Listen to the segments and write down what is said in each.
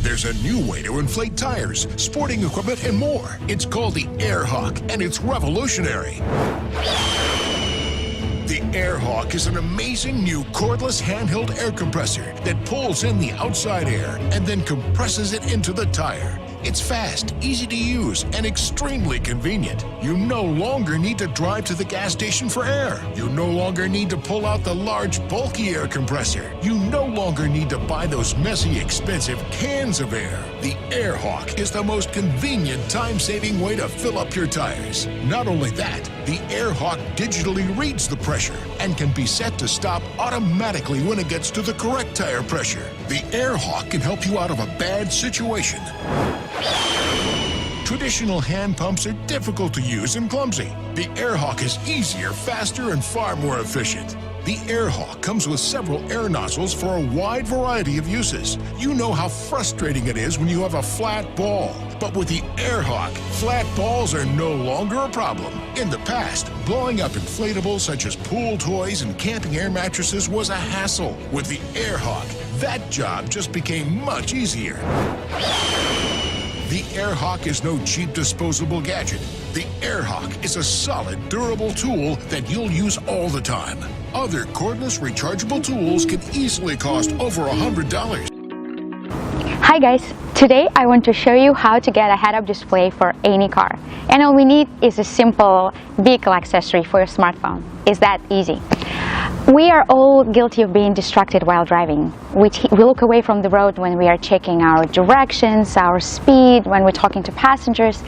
There's a new way to inflate tires, sporting equipment, and more. It's called the AirHawk, and it's revolutionary. The AirHawk is an amazing new cordless handheld air compressor that pulls in the outside air and then compresses it into the tire. It's fast, easy to use, and extremely convenient. You no longer need to drive to the gas station for air. You no longer need to pull out the large, bulky air compressor. You no longer need to buy those messy, expensive cans of air. The AirHawk is the most convenient, time-saving way to fill up your tires. Not only that, the AirHawk digitally reads the pressure and can be set to stop automatically when it gets to the correct tire pressure. The AirHawk can help you out of a bad situation. Traditional hand pumps are difficult to use and clumsy. The AirHawk is easier, faster, and far more efficient. The AirHawk comes with several air nozzles for a wide variety of uses. You know how frustrating it is when you have a flat ball. But with the AirHawk, flat balls are no longer a problem. In the past, blowing up inflatables such as pool toys and camping air mattresses was a hassle. With the AirHawk, that job just became much easier. The AirHawk is no cheap disposable gadget. The AirHawk is a solid, durable tool that you'll use all the time. Other cordless rechargeable tools can easily cost over $100. Hi guys, today I want to show you how to get a head-up display for any car. And all we need is a simple vehicle accessory for your smartphone. It's that easy. We are all guilty of being distracted while driving. We look away from the road when we are checking our directions, our speed, when we're talking to passengers.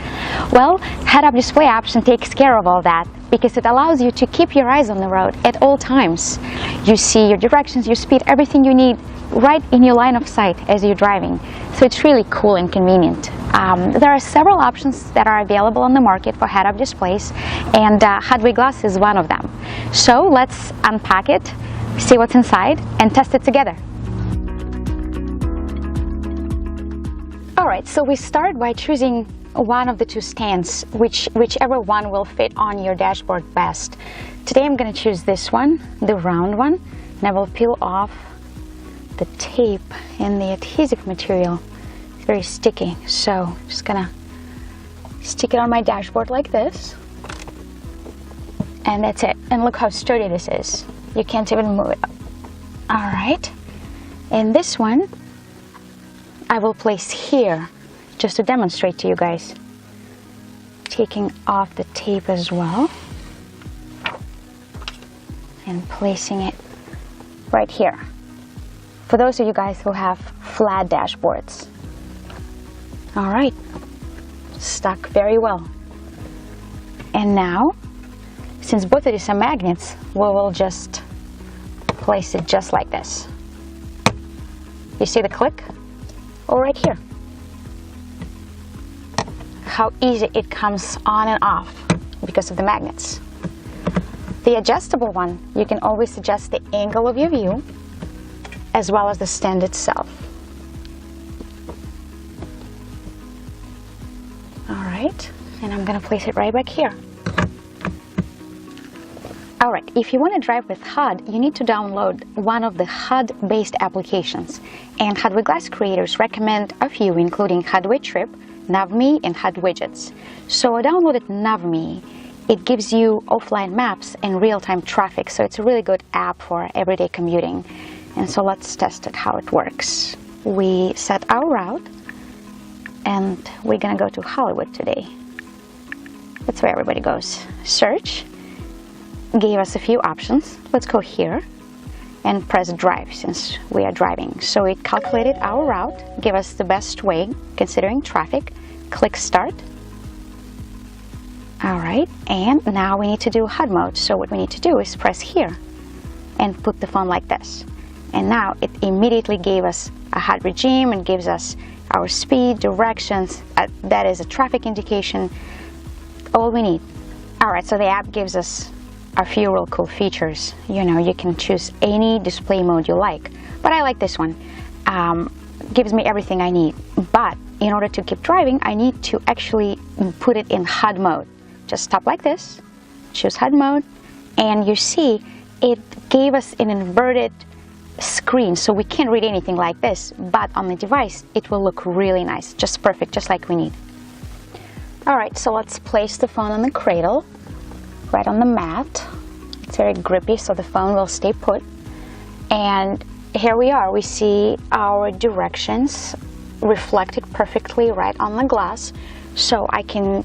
Well, head-up display option takes care of all that because it allows you to keep your eyes on the road at all times. You see your directions, your speed, everything you need right in your line of sight as you're driving. So it's really cool and convenient. There are several options that are available on the market for head-up displays, and Hudly glass is one of them. So let's unpack it, see what's inside, and test it together. Alright, so we start by choosing one of the two stands, whichever one will fit on your dashboard best. Today I'm going to choose this one, the round one, and I will peel off the tape and the adhesive material. It's very sticky, so I'm just gonna stick it on my dashboard like this, and that's it. And look how sturdy this is. You can't even move it up. Alright, and this one I will place here just to demonstrate to you guys. Taking off the tape as well and placing it right here. For those of you guys who have flat dashboards. Alright, stuck very well. And now, since both of these are magnets, we will just place it just like this. You see the click? Oh, right here. How easy it comes on and off because of the magnets. The adjustable one, you can always adjust the angle of your view as well as the stand itself. Alright, and I'm going to place it right back here. Alright, if you want to drive with HUD, you need to download one of the HUD-based applications. And Hudly Glass creators recommend a few, including Hudly Trip, NavMe, and HUD Widgets. So I downloaded NavMe. It gives you offline maps and real-time traffic, so it's a really good app for everyday commuting. And so let's test it, how it works. We set our route, and we're gonna go to Hollywood today. That's where everybody goes. Search, gave us a few options. Let's go here and press drive since we are driving. So it calculated our route, gave us the best way considering traffic. Click start. All right, and now we need to do HUD mode. So what we need to do is press here and put the phone like this. And now it immediately gave us a HUD regime and gives us our speed, directions, that is a traffic indication, all we need. Alright, so the app gives us a few real cool features. You know, you can choose any display mode you like, but I like this one. Gives me everything I need, but in order to keep driving, I need to actually put it in HUD mode. Just stop like this, choose HUD mode, and you see it gave us an inverted screen, so we can't read anything like this, but on the device it will look really nice, just perfect, just like we need. Alright, so let's place the phone on the cradle, right on the mat. It's very grippy, so the phone will stay put. And here we are, we see our directions reflected perfectly right on the glass, so I can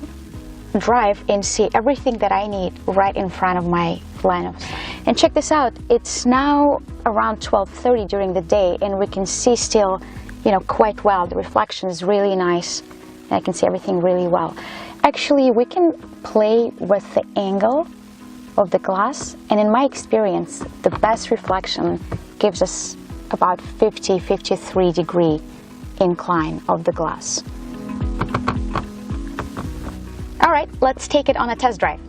drive and see everything that I need right in front of my line of sight. And check this out, it's now around 12:30 during the day, and we can see still, quite well. The reflection is really nice, and I can see everything really well. Actually, we can play with the angle of the glass, and in my experience, the best reflection gives us about 53 degree incline of the glass. All right, let's take it on a test drive.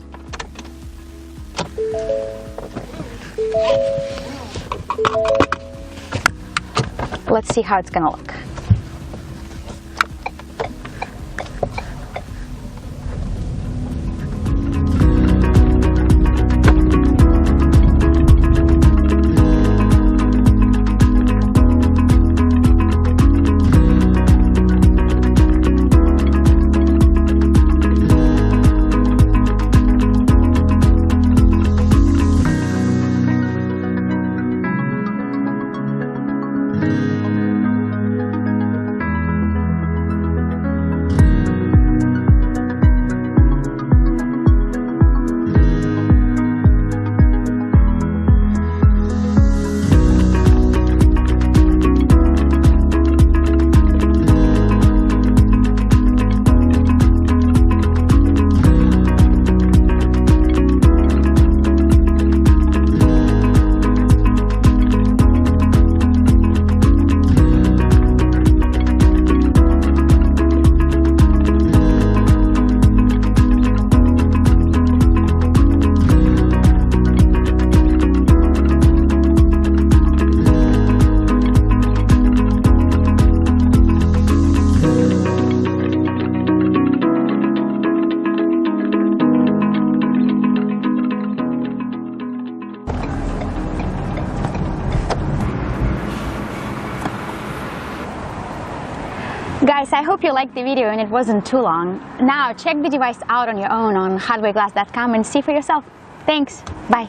Let's see how it's gonna look. Guys, I hope you liked the video and it wasn't too long. Now check the device out on your own on hudlyglass.com and see for yourself. Thanks. Bye.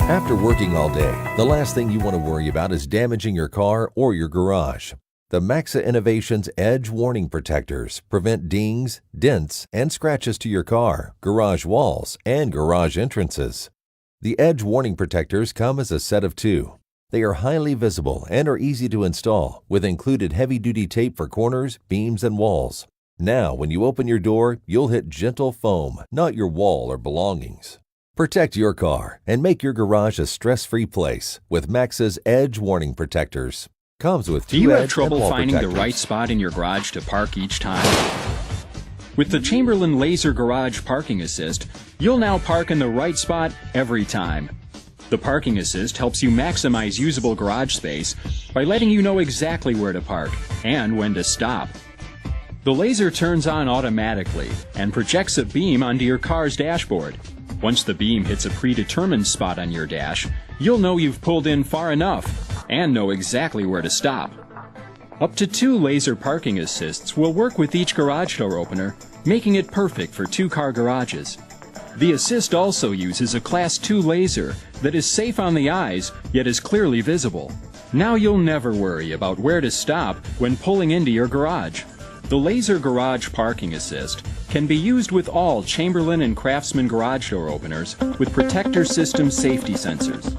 After working all day, the last thing you want to worry about is damaging your car or your garage. The Maxsa Innovations Edge Warning Protectors prevent dings, dents, and scratches to your car, garage walls, and garage entrances. The Edge Warning Protectors come as a set of 2. They are highly visible and are easy to install, with included heavy-duty tape for corners, beams, and walls. Now, when you open your door, you'll hit gentle foam, not your wall or belongings. Protect your car and make your garage a stress-free place with Maxsa's Edge Warning Protectors. Comes with 2 Do you have edge trouble and wall finding the protectors. right spot in your garage to park each time? With the Chamberlain Laser Garage Parking Assist, you'll now park in the right spot every time. The Parking Assist helps you maximize usable garage space by letting you know exactly where to park and when to stop. The laser turns on automatically and projects a beam onto your car's dashboard. Once the beam hits a predetermined spot on your dash, you'll know you've pulled in far enough and know exactly where to stop. Up to 2 laser parking assists will work with each garage door opener, making it perfect for 2-car garages. The assist also uses a Class 2 laser that is safe on the eyes, yet is clearly visible. Now you'll never worry about where to stop when pulling into your garage. The Laser Garage Parking Assist can be used with all Chamberlain and Craftsman garage door openers with protector system safety sensors.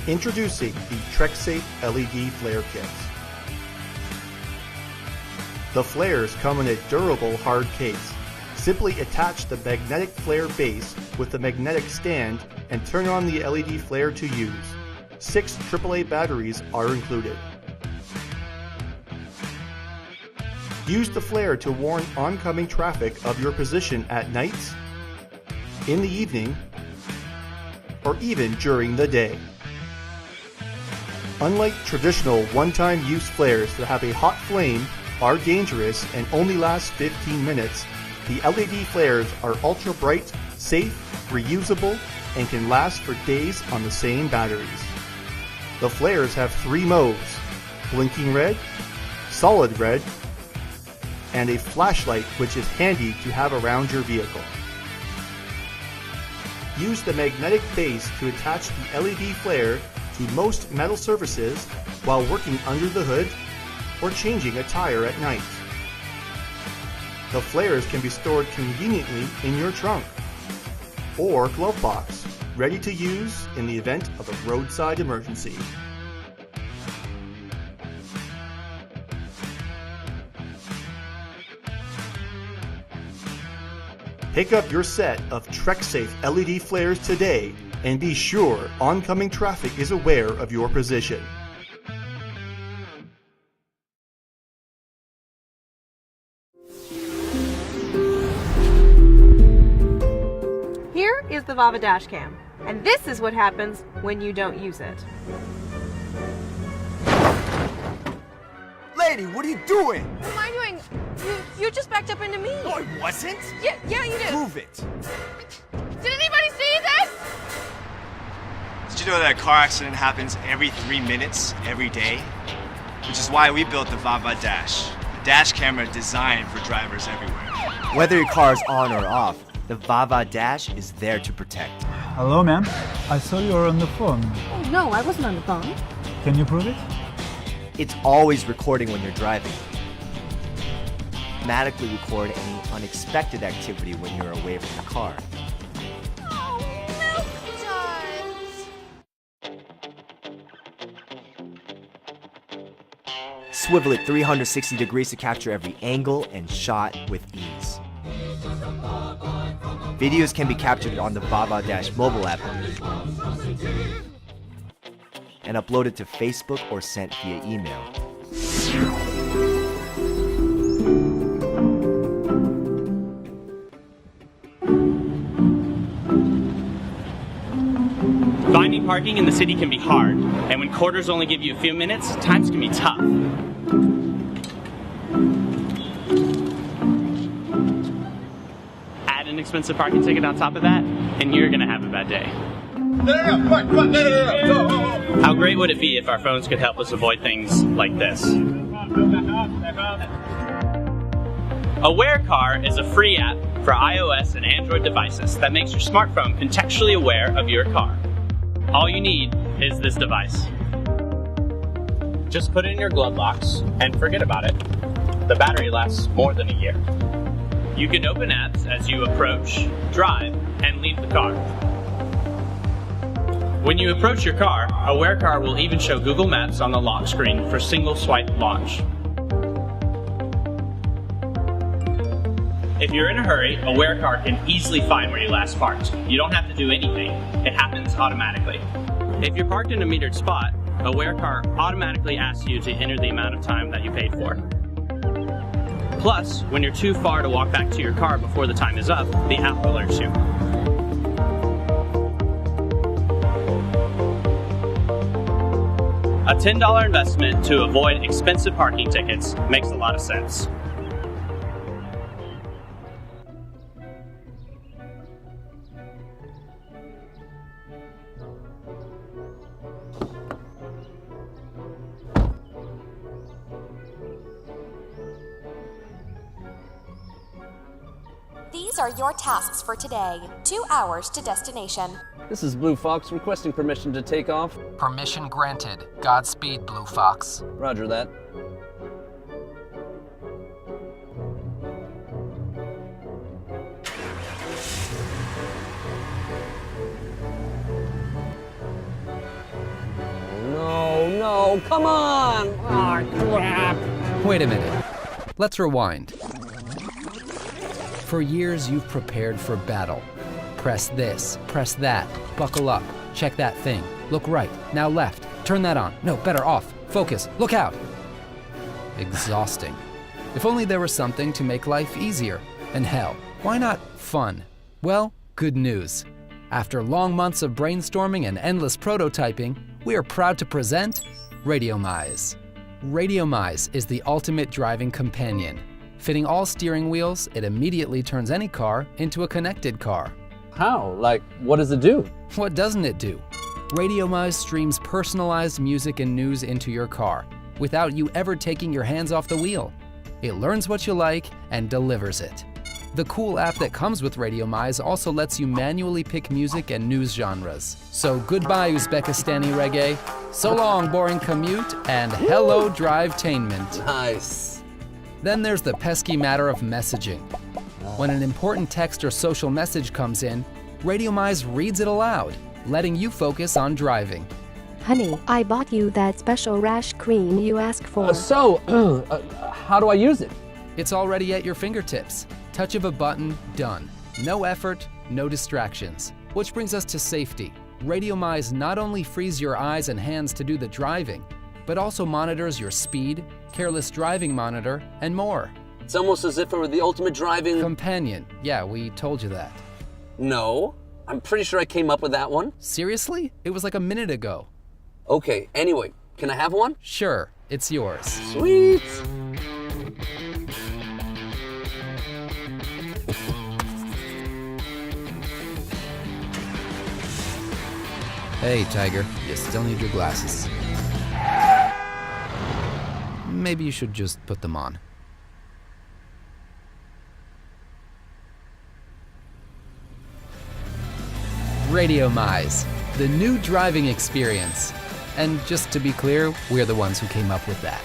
Introducing the Treksafe LED Flare Kits. The flares come in a durable hard case. Simply attach the magnetic flare base with the magnetic stand and turn on the LED flare to use. 6 AAA batteries are included. Use the flare to warn oncoming traffic of your position at night, in the evening, or even during the day. Unlike traditional one-time use flares that have a hot flame, are dangerous, and only last 15 minutes, the LED flares are ultra bright, safe, reusable, and can last for days on the same batteries. The flares have 3 modes: blinking red, solid red, and a flashlight, which is handy to have around your vehicle. Use the magnetic base to attach the LED flare to most metal surfaces while working under the hood or changing a tire at night. The flares can be stored conveniently in your trunk or glove box, ready to use in the event of a roadside emergency. Pick up your set of Treksafe LED flares today and be sure oncoming traffic is aware of your position. Here is the Vava Dash Cam, and this is what happens when you don't use it. Lady, what are you doing? What am I doing? You just backed up into me. No, I wasn't. Yeah, you did. Prove it. Did anybody see this? Did you know that a car accident happens every 3 minutes, every day? Which is why we built the Vava Dash, a dash camera designed for drivers everywhere. Whether your car is on or off, the Vava Dash is there to protect. Hello, ma'am. I saw you were on the phone. Oh, no, I wasn't on the phone. Can you prove it? It's always recording when you're driving. Automatically record any unexpected activity when you're away from the car. Oh, Milk Duds. Swivel it 360 degrees to capture every angle and shot with ease. Videos can be captured on the Vava Dash mobile app and uploaded to Facebook or sent via email. Finding parking in the city can be hard, and when quarters only give you a few minutes, times can be tough. Add an expensive parking ticket on top of that, and you're gonna have a bad day. How great would it be if our phones could help us avoid things like this? Aware Car is a free app for iOS and Android devices that makes your smartphone contextually aware of your car. All you need is this device. Just put it in your glove box and forget about it. The battery lasts more than a year. You can open apps as you approach, drive, and leave the car. When you approach your car, Aware Car will even show Google Maps on the lock screen for single swipe launch. If you're in a hurry, Aware Car can easily find where you last parked. You don't have to do anything. It happens automatically. If you're parked in a metered spot, Aware Car automatically asks you to enter the amount of time that you paid for. Plus, when you're too far to walk back to your car before the time is up, the app alerts you. A $10 investment to avoid expensive parking tickets makes a lot of sense. These are your tasks for today. 2 hours to destination. This is Blue Fox requesting permission to take off. Permission granted. Godspeed, Blue Fox. Roger that. No, come on! Oh, crap! Wait a minute. Let's rewind. For years, you've prepared for battle. Press this, press that, buckle up, check that thing, look right, now left, turn that on, no, better off, focus, look out. Exhausting. If only there was something to make life easier. And hell, why not fun? Well, good news. After long months of brainstorming and endless prototyping, we are proud to present Radiomize. Radiomize is the ultimate driving companion. Fitting all steering wheels, it immediately turns any car into a connected car. How? Like, what does it do? What doesn't it do? Radiomize streams personalized music and news into your car without you ever taking your hands off the wheel. It learns what you like and delivers it. The cool app that comes with Radiomize also lets you manually pick music and news genres. So goodbye Uzbekistani reggae, so long boring commute, and hello drive-tainment. Nice. Then there's the pesky matter of messaging. When an important text or social message comes in, Radiomize reads it aloud, letting you focus on driving. Honey, I bought you that special rash cream you asked for. How do I use it? It's already at your fingertips. Touch of a button, done. No effort, no distractions. Which brings us to safety. Radiomize not only frees your eyes and hands to do the driving, but also monitors your speed, careless driving monitor, and more. It's almost as if it were the ultimate driving... companion. Yeah, we told you that. No, I'm pretty sure I came up with that one. Seriously? It was like a minute ago. Okay, anyway, can I have one? Sure, it's yours. Sweet! Hey, Tiger, you still need your glasses. Maybe you should just put them on. Radiomize, the new driving experience. And just to be clear, we're the ones who came up with that.